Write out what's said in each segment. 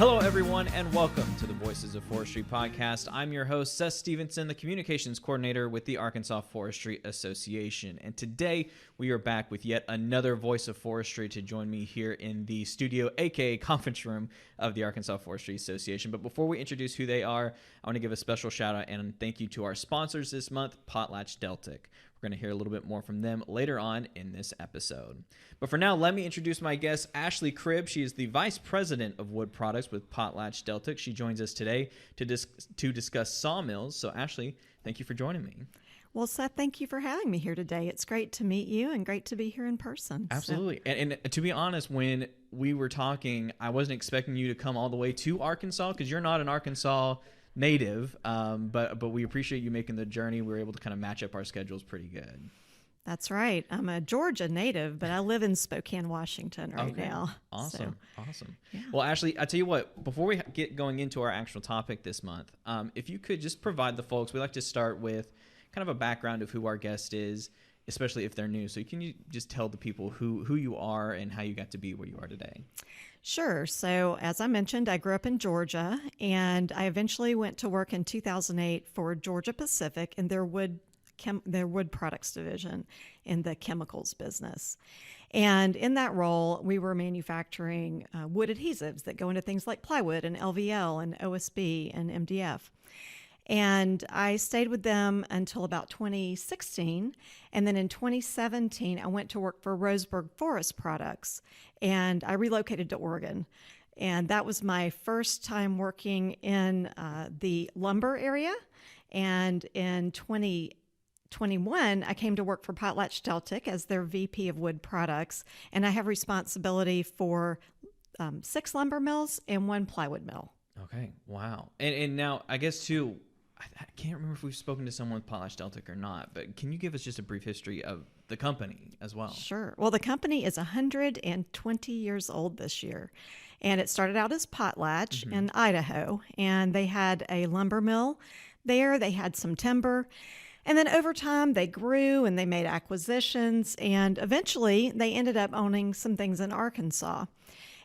Hello, everyone, and welcome to the Voices of Forestry podcast. I'm your host, Seth Stephenson, the communications coordinator with the Arkansas Forestry Association. And today we are back with yet another voice of forestry to join me here in the studio, aka conference room of the Arkansas Forestry Association. But before we introduce who they are, I want to give a special shout out and thank you to our sponsors this month, PotlatchDeltic. We're going to hear a little bit more from them later on in this episode. But for now, let me introduce my guest, Ahslee Cribb. She is the Vice President of Wood Products with PotlatchDeltic. She joins us today to discuss sawmills. So, Ahslee, thank you for joining me. Well, Seth, thank you for having me here today. It's great to meet you and great to be here in person. Absolutely. So. And to be honest, when we were talking, I wasn't expecting you to come all the way to Arkansas because you're not an Arkansas native, but we appreciate you making the journey. We were able to kind of match up our schedules pretty good. That's right. I'm a Georgia native, but I live in Spokane, Washington right now. Awesome. Yeah. Well, Ahslee, I tell you what, before we get going into our actual topic this month, if you could just provide the folks, we like to start with kind of a background of who our guest is, especially if they're new. So can you just tell the people who you are and how you got to be where you are today? Sure. So as I mentioned, I grew up in Georgia, and I eventually went to work in 2008 for Georgia Pacific in their wood products division in the chemicals business. And in that role, we were manufacturing wood adhesives that go into things like plywood and LVL and OSB and MDF. And I stayed with them until about 2016. And then in 2017, I went to work for Roseburg Forest Products, and I relocated to Oregon. And that was my first time working in the lumber area. And in 2021, I came to work for PotlatchDeltic as their VP of Wood Products. And I have responsibility for 6 lumber mills and 1 plywood mill. Okay. Wow. And now, I guess, too, I can't remember if we've spoken to someone with PotlatchDeltic or not, but can you give us just a brief history of the company as well? Sure. Well, the company is 120 years old this year, and it started out as Potlatch in Idaho, and they had a lumber mill there. They had some timber, and then over time they grew and they made acquisitions, and eventually they ended up owning some things in Arkansas.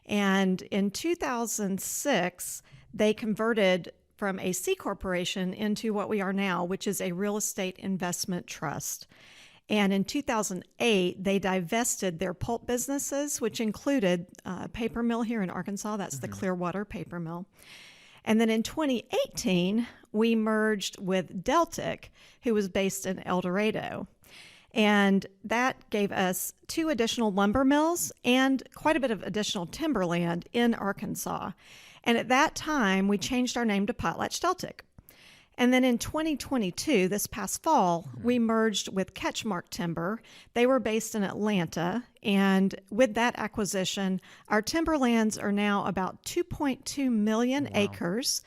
And in 2006, they converted from a C corporation into what we are now, which is a real estate investment trust. And in 2008, they divested their pulp businesses, which included a paper mill here in Arkansas. That's the Clearwater paper mill. And then in 2018, we merged with Deltic, who was based in El Dorado. And that gave us 2 additional lumber mills and quite a bit of additional timberland in Arkansas. And at that time, we changed our name to PotlatchDeltic. And then in 2022, this past fall, we merged with Catchmark Timber. They were based in Atlanta. And with that acquisition, our timberlands are now about 2.2 million acres.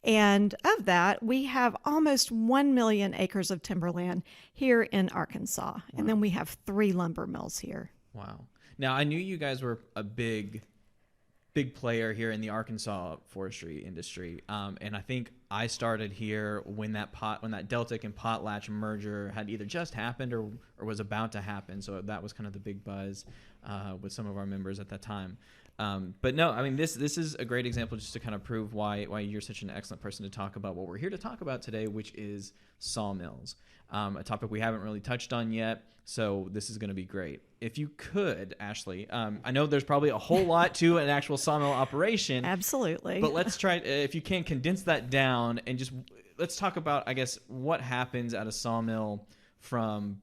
And of that, we have almost 1 million acres of timberland here in Arkansas. Wow. And then we have 3 lumber mills here. Wow. Now, I knew you guys were a big player here in the Arkansas forestry industry. And I think I started here when that Deltic and Potlatch merger had either just happened or was about to happen. So that was kind of the big buzz with some of our members at that time. But no, I mean, this is a great example just to kind of prove why you're such an excellent person to talk about what we're here to talk about today, which is sawmills, a topic we haven't really touched on yet. So this is going to be great. If you could, Ahslee, I know there's probably a whole lot to an actual sawmill operation. Absolutely. But let's try, if you can, condense that down and just let's talk about, I guess, what happens at a sawmill from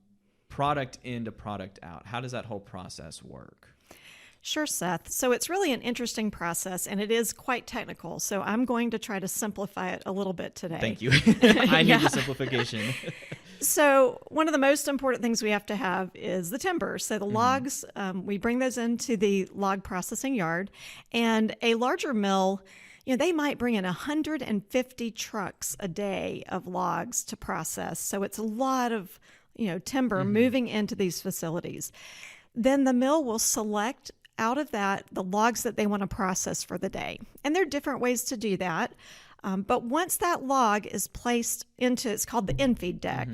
product in to product out. How does that whole process work? Sure, Seth. So it's really an interesting process, and it is quite technical. So I'm going to try to simplify it a little bit today. Thank you. I need the simplification. So one of the most important things we have to have is the timber. So the logs, we bring those into the log processing yard, and a larger mill, they might bring in 150 trucks a day of logs to process. So it's a lot of, timber moving into these facilities. Then the mill will select out of that the logs that they want to process for the day. And there are different ways to do that. But once that log is placed into, it's called the infeed deck,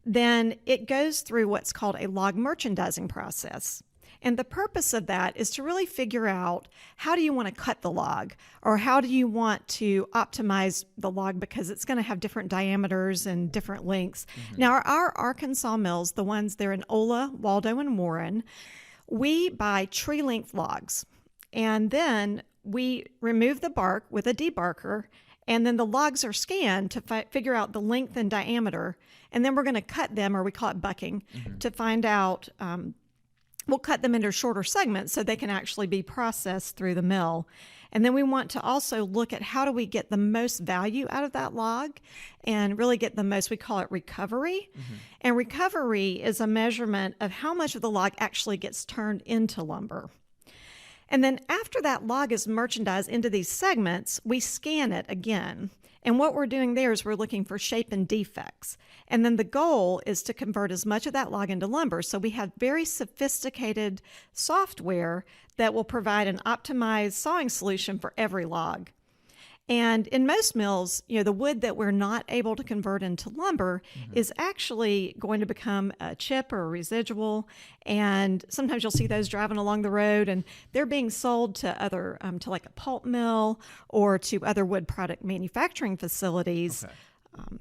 then it goes through what's called a log merchandising process. And the purpose of that is to really figure out, how do you want to cut the log, or how do you want to optimize the log, because it's going to have different diameters and different lengths. Now, our Arkansas mills, the ones there in Ola, Waldo, and Warren, we buy tree length logs, and then we remove the bark with a debarker, and then the logs are scanned to figure out the length and diameter, and then we're going to cut them, or we call it bucking, to find out. We'll cut them into shorter segments so they can actually be processed through the mill. And then we want to also look at, how do we get the most value out of that log and really get the most, we call it recovery. And recovery is a measurement of how much of the log actually gets turned into lumber. And then after that log is merchandised into these segments, we scan it again. And what we're doing there is we're looking for shape and defects. And then the goal is to convert as much of that log into lumber. So we have very sophisticated software that will provide an optimized sawing solution for every log. And in most mills, the wood that we're not able to convert into lumber is actually going to become a chip or a residual. And sometimes you'll see those driving along the road, and they're being sold to other, to like a pulp mill or to other wood product manufacturing facilities. Okay.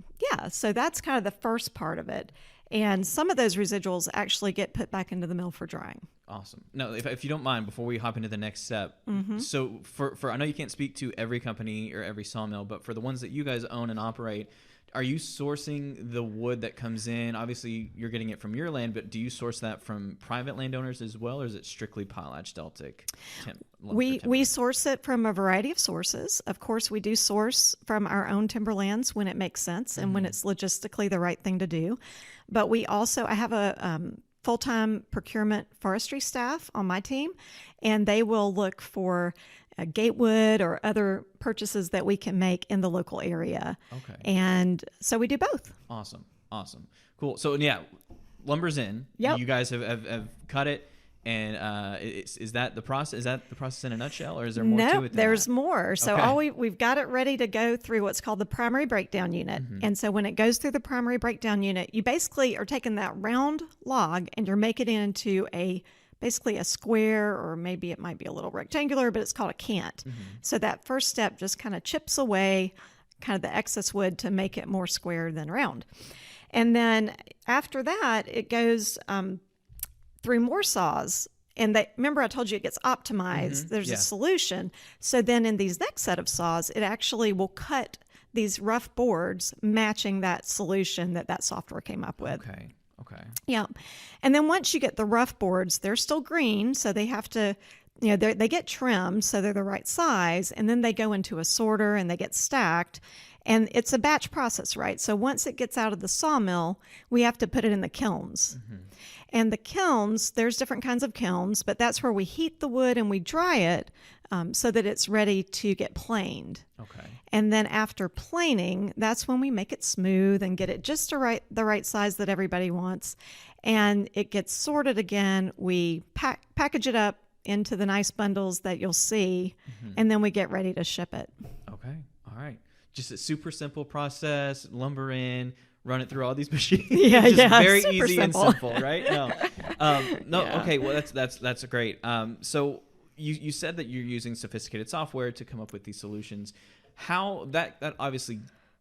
So that's kind of the first part of it. And some of those residuals actually get put back into the mill for drying. Awesome. Now, if you don't mind, before we hop into the next step, so for I know you can't speak to every company or every sawmill, but for the ones that you guys own and operate, are you sourcing the wood that comes in? Obviously, you're getting it from your land, but do you source that from private landowners as well, or is it strictly PotlatchDeltic? We source it from a variety of sources. Of course, we do source from our own timberlands when it makes sense and when it's logistically the right thing to do. But I have a full-time procurement forestry staff on my team, and they will look for gatewood or other purchases that we can make in the local area. Okay. And so we do both. Awesome. Cool. So, lumber's in. Yep. You guys have cut it. And is that the process? Is that the process in a nutshell, or is there more to it? There's more. So we've got it ready to go through what's called the primary breakdown unit. And so when it goes through the primary breakdown unit, you basically are taking that round log and you're making it into basically a square, or maybe it might be a little rectangular, but it's called a cant. So that first step just kind of chips away kind of the excess wood to make it more square than round. And then after that, it goes through more saws. And remember I told you it gets optimized. There's a solution. So then in these next set of saws, it actually will cut these rough boards matching that solution that software came up with. Okay. Yeah. And then once you get the rough boards, they're still green, so they have to, they get trimmed so they're the right size, and then they go into a sorter and they get stacked. And it's a batch process, right? So once it gets out of the sawmill, we have to put it in the kilns. And the kilns, there's different kinds of kilns, but that's where we heat the wood and we dry it so that it's ready to get planed. Okay. And then after planing, that's when we make it smooth and get it just the right size that everybody wants. And it gets sorted again. We package it up into the nice bundles that you'll see, and then we get ready to ship it. Okay. All right. Just a super simple process, lumber in, run it through all these machines. Very easy simple. And simple, right? Okay. Well, that's great. So you said that you're using sophisticated software to come up with these solutions. How that obviously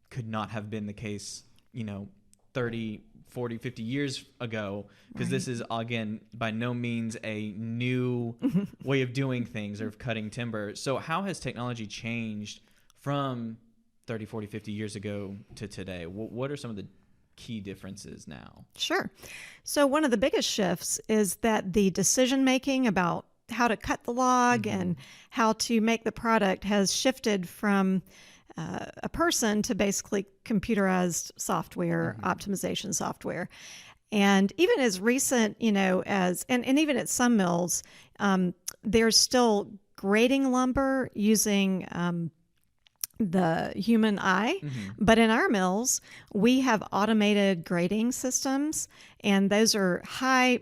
could not have been the case, 30, 40, 50 years ago, because this is, again, by no means a new way of doing things or of cutting timber. So how has technology changed from 30, 40, 50 years ago to today? What are some of the key differences now? Sure. So one of the biggest shifts is that the decision making about how to cut the log and how to make the product has shifted from a person to basically computerized software, optimization software. And even as recent, and even at some mills, there's still grading lumber using the human eye. But in our mills, we have automated grading systems, and those are high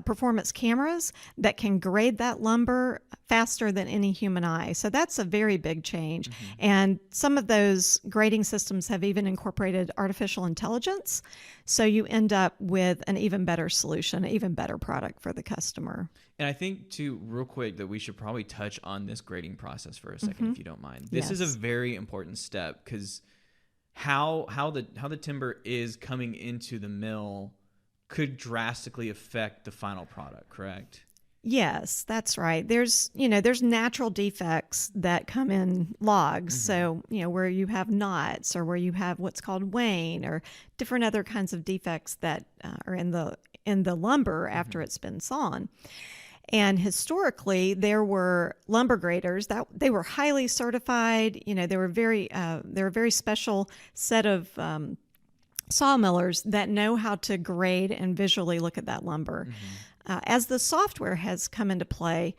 performance cameras that can grade that lumber faster than any human eye. So that's a very big change. And some of those grading systems have even incorporated artificial intelligence. So you end up with an even better solution, an even better product for the customer. And I think, too, real quick, that we should probably touch on this grading process for a second, if you don't mind. This is a very important step, because how the timber is coming into the mill could drastically affect the final product, correct? Yes, that's right. There's natural defects that come in logs. So, where you have knots, or where you have what's called wane, or different other kinds of defects that are in the lumber after it's been sawn. And historically, there were lumber graders that they were highly certified. They were a very special set of sawmillers that know how to grade and visually look at that lumber. As the software has come into play,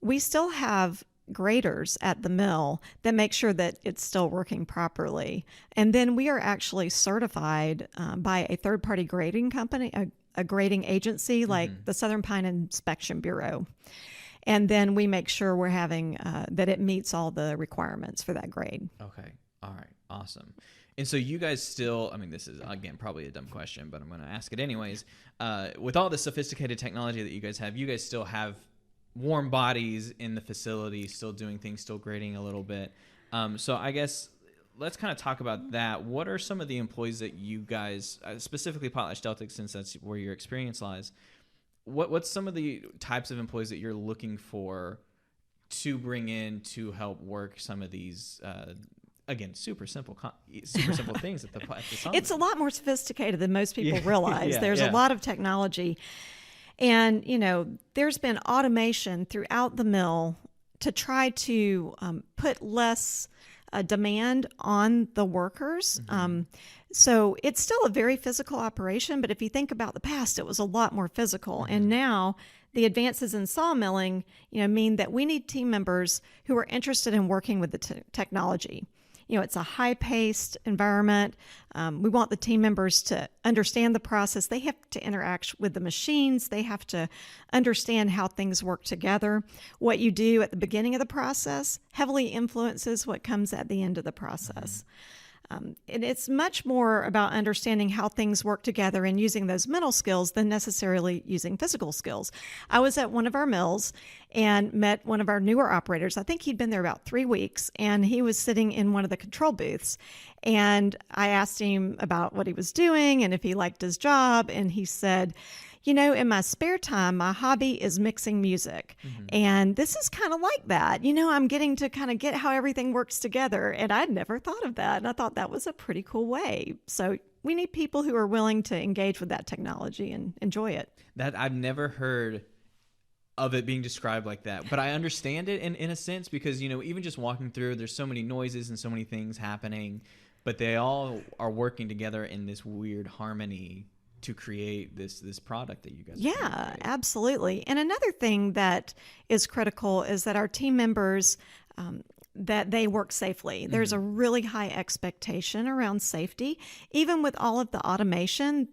we still have graders at the mill that make sure that it's still working properly. And then we are actually certified by a third-party grading company, a grading agency like the Southern Pine Inspection Bureau. And then we make sure we're having that it meets all the requirements for that grade. Okay. All right. Awesome. And so you guys still, this is, again, probably a dumb question, but I'm going to ask it anyways. With all the sophisticated technology that you guys still have warm bodies in the facility, still doing things, still grading a little bit. So I guess let's kind of talk about that. What are some of the employees that you guys, specifically PotlatchDeltic, since that's where your experience lies, what's some of the types of employees that you're looking for to bring in to help work some of these again, super simple things at the sawmill? It's a lot more sophisticated than most people realize. There's a lot of technology. And, there's been automation throughout the mill to try to put less demand on the workers. So it's still a very physical operation, but if you think about the past, it was a lot more physical. And now the advances in sawmilling, mean that we need team members who are interested in working with the technology. It's a high-paced environment. We want the team members to understand the process. They have to interact with the machines. They have to understand how things work together. What you do at the beginning of the process heavily influences what comes at the end of the process. And it's much more about understanding how things work together and using those mental skills than necessarily using physical skills. I was at one of our mills and met one of our newer operators. I think he'd been there about 3 weeks, and he was sitting in one of the control booths. And I asked him about what he was doing and if he liked his job. And he said, in my spare time, my hobby is mixing music. And this is kind of like that. I'm getting to kind of get how everything works together. And I'd never thought of that. And I thought that was a pretty cool way. So we need people who are willing to engage with that technology and enjoy it. That I've never heard of it being described like that. But I understand it in a sense, because, even just walking through, there's so many noises and so many things happening, but they all are working together in this weird harmony to create this product that you guys absolutely. And another thing that is critical is that our team members that they work safely. There's a really high expectation around safety. Even with all of the automation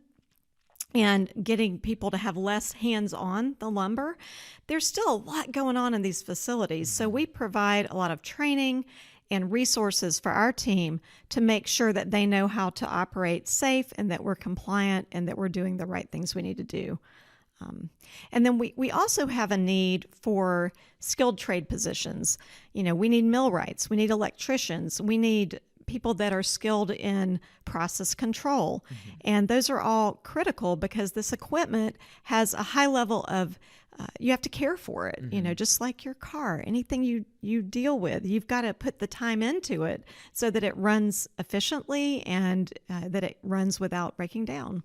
and getting people to have less hands on the lumber, there's still a lot going on in these facilities. So we provide a lot of training and resources for our team to make sure that they know how to operate safe and that we're compliant and that we're doing the right things we need to do. And then we also have a need for skilled trade positions. We need millwrights, we need electricians, we need people that are skilled in process control. And those are all critical because this equipment has a high level of you have to care for it, just like your car. Anything you deal with, you've got to put the time into it so that it runs efficiently and that it runs without breaking down.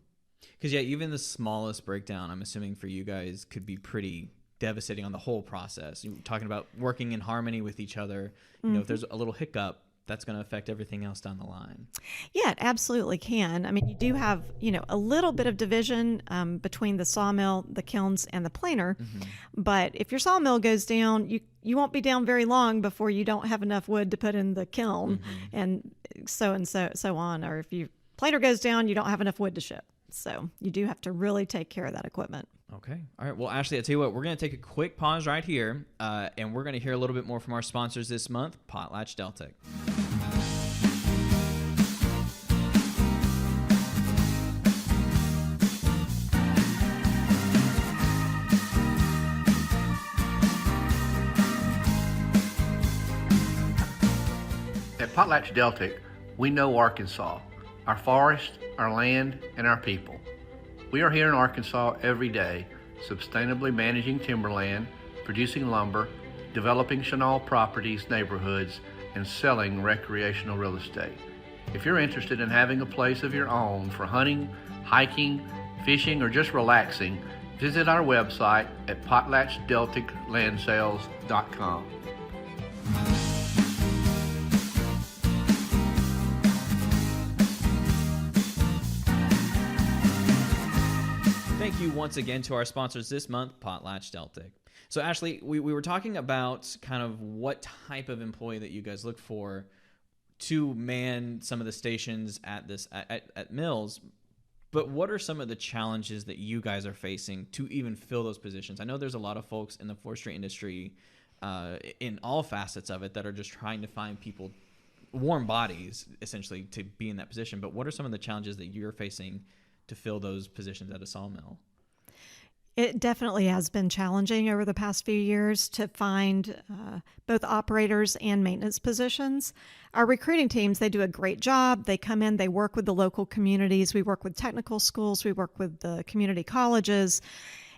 Because, even the smallest breakdown, I'm assuming for you guys, could be pretty devastating on the whole process. You're talking about working in harmony with each other. If there's a little hiccup, that's going to affect everything else down the line. Yeah, it absolutely can. You do have, a little bit of division between the sawmill, the kilns, and the planer. But if your sawmill goes down, you won't be down very long before you don't have enough wood to put in the kiln, and so on. Or if your planer goes down, you don't have enough wood to ship. So you do have to really take care of that equipment. Okay. All right. Well, Ahslee, I tell you what, we're going to take a quick pause right here, and we're going to hear a little bit more from our sponsors this month, PotlatchDeltic. At PotlatchDeltic, we know Arkansas, our forest, our land, and our people. We are here in Arkansas every day, sustainably managing timberland, producing lumber, developing Chenal properties, neighborhoods, and selling recreational real estate. If you're interested in having a place of your own for hunting, hiking, fishing, or just relaxing, visit our website at PotlatchDelticLandSales.com. Thank you once again to our sponsors this month, PotlatchDeltic. So, Ahslee, we were talking about kind of what type of employee that you guys look for to man some of the stations at mills. But what are some of the challenges that you guys are facing to even fill those positions? I know there's a lot of folks in the forestry industry, in all facets of it, that are just trying to find people, warm bodies, essentially, to be in that position. But what are some of the challenges that you're facing to fill those positions at a sawmill? It definitely has been challenging over the past few years to find both operators and maintenance positions. Our recruiting teams, they do a great job. They come in, they work with the local communities. We work with technical schools. We work with the community colleges.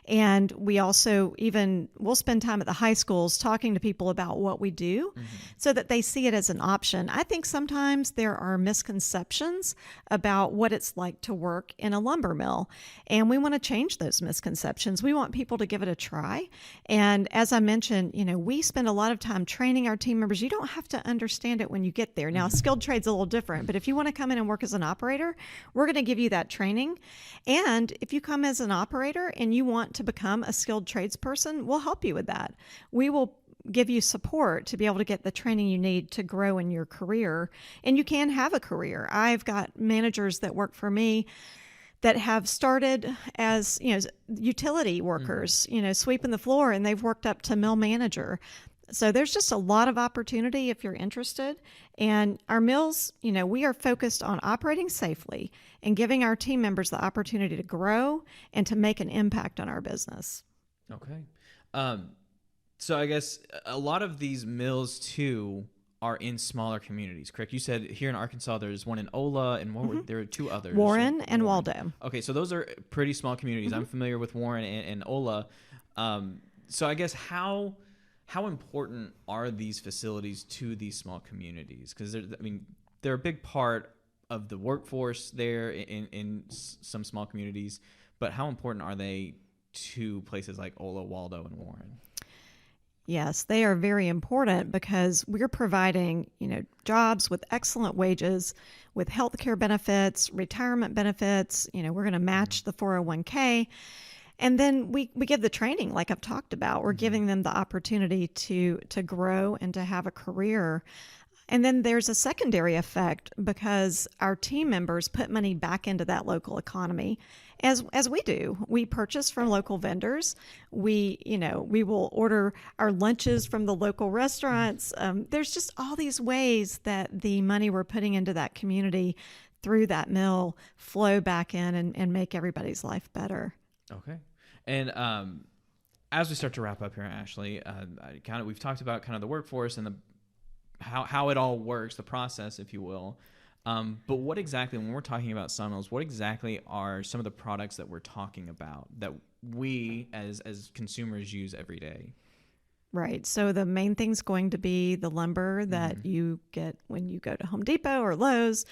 And we also we'll spend time at the high schools talking to people about what we do so that they see it as an option. I think sometimes there are misconceptions about what it's like to work in a lumber mill, and we want to change those misconceptions. We want people to give it a try. And as I mentioned, we spend a lot of time training our team members. You don't have to understand it when you get there. Now, skilled trade's a little different, but if you want to come in and work as an operator, we're going to give you that training. And if you come as an operator and you want to become a skilled tradesperson, we'll help you with that. We will give you support to be able to get the training you need to grow in your career. And you can have a career. I've got managers that work for me that have started as, utility workers, sweeping the floor, and they've worked up to mill manager. So there's just a lot of opportunity if you're interested. And our mills, we are focused on operating safely and giving our team members the opportunity to grow and to make an impact on our business. Okay. So I guess a lot of these mills, too, are in smaller communities, correct? You said here in Arkansas there's one in Ola, and there are two others. Warren and Waldo. Okay, so those are pretty small communities. I'm familiar with Warren and Ola. So I guess how important are these facilities to these small communities? Because they're a big part of the workforce there in some small communities, but how important are they to places like Ola, Waldo, and Warren? Yes, they are very important because we're providing, jobs with excellent wages, with health care benefits, retirement benefits. We're going to match the 401k. And then we give the training like I've talked about. We're giving them the opportunity to grow and to have a career. And then there's a secondary effect because our team members put money back into that local economy as we do. We purchase from local vendors. We will order our lunches from the local restaurants. There's just all these ways that the money we're putting into that community through that mill flow back in and make everybody's life better. Okay. And as we start to wrap up here, Ahslee, we've talked about kind of the workforce and how it all works, the process, if you will. But what exactly, when we're talking about sawmills, what exactly are some of the products that we're talking about that we as consumers use every day? Right. So the main thing's going to be the lumber that you get when you go to Home Depot or Lowe's,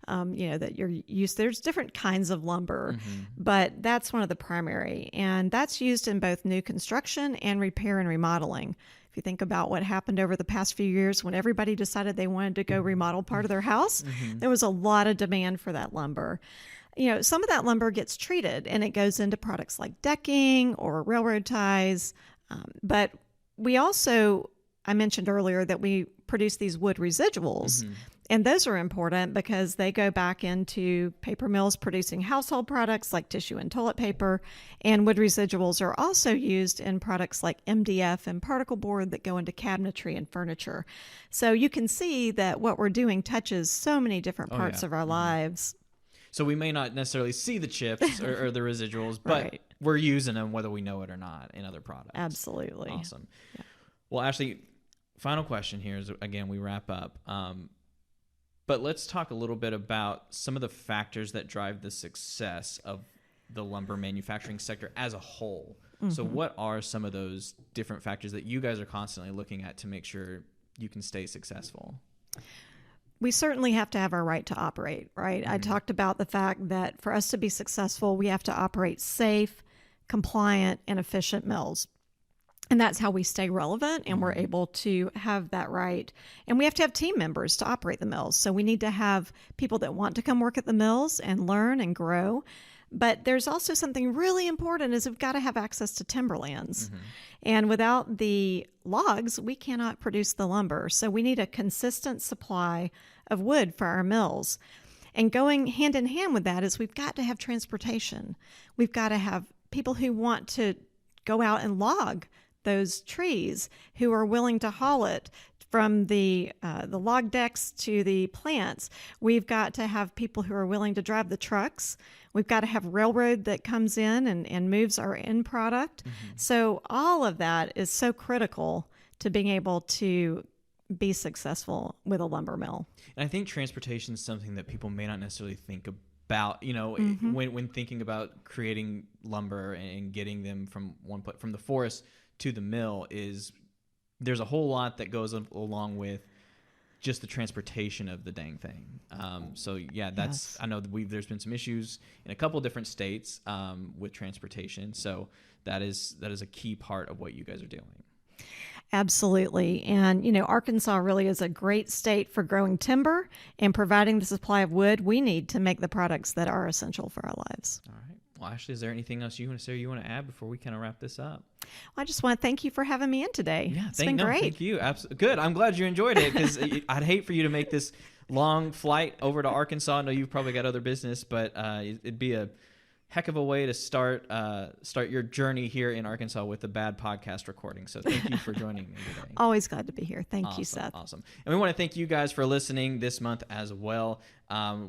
that you're used. There's different kinds of lumber, but that's one of the primary. And that's used in both new construction and repair and remodeling. If you think about what happened over the past few years when everybody decided they wanted to go remodel part of their house, there was a lot of demand for that lumber. Some of that lumber gets treated and it goes into products like decking or railroad ties, but we also, I mentioned earlier that we produce these wood residuals. And those are important because they go back into paper mills producing household products like tissue and toilet paper. And wood residuals are also used in products like MDF and particle board that go into cabinetry and furniture. So you can see that what we're doing touches so many different parts of our lives. So we may not necessarily see the chips or the residuals, but we're using them whether we know it or not in other products. Absolutely. Awesome. Yeah. Well, Ahslee, final question here is, again, we wrap up. But let's talk a little bit about some of the factors that drive the success of the lumber manufacturing sector as a whole. So what are some of those different factors that you guys are constantly looking at to make sure you can stay successful? We certainly have to have our right to operate, right? I talked about the fact that for us to be successful, we have to operate safe, compliant, and efficient mills. And that's how we stay relevant and we're able to have that right. And we have to have team members to operate the mills. So we need to have people that want to come work at the mills and learn and grow. But there's also something really important is we've got to have access to timberlands. And without the logs, we cannot produce the lumber. So we need a consistent supply of wood for our mills. And going hand in hand with that is we've got to have transportation. We've got to have people who want to go out and log those trees, who are willing to haul it from the log decks to the plants. We've got to have people who are willing to drive the trucks. We've got to have railroad that comes in and moves our end product. So all of that is so critical to being able to be successful with a lumber mill. And I think transportation is something that people may not necessarily think about, you know, when thinking about creating lumber and getting them from from the forest to the mill. Is there's a whole lot that goes along with just the transportation of the dang thing. So yeah, that's, I know that there's been some issues in a couple different states with transportation. So that is a key part of what you guys are doing. Absolutely. And, you know, Arkansas really is a great state for growing timber and providing the supply of wood we need to make the products that are essential for our lives. All right. Well, Ahslee, is there anything else you want to say or you want to add before we kind of wrap this up? Well, I just want to thank you for having me in today. Yeah, it's been great. Thank you. Good. I'm glad you enjoyed it because I'd hate for you to make this long flight over to Arkansas. I know you've probably got other business, but it'd be a heck of a way to start your journey here in Arkansas with a bad podcast recording. So thank you for joining me today. Always glad to be here. Thank you, Seth. Awesome. And we want to thank you guys for listening this month as well.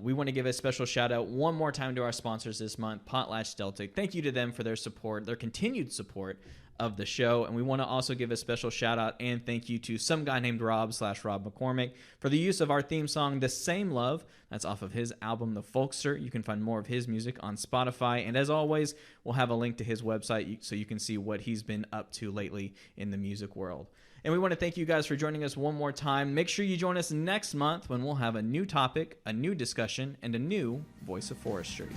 We want to give a special shout out one more time to our sponsors this month, PotlatchDeltic. Thank you to them for their support, their continued support of the show. And we want to also give a special shout out and thank you to some guy named Rob McCormick for the use of our theme song, The Same Love. That's off of his album, The Folkster. You can find more of his music on Spotify. And as always, we'll have a link to his website so you can see what he's been up to lately in the music world. And we want to thank you guys for joining us one more time. Make sure you join us next month when we'll have a new topic, a new discussion, and a new Voice of Forestry.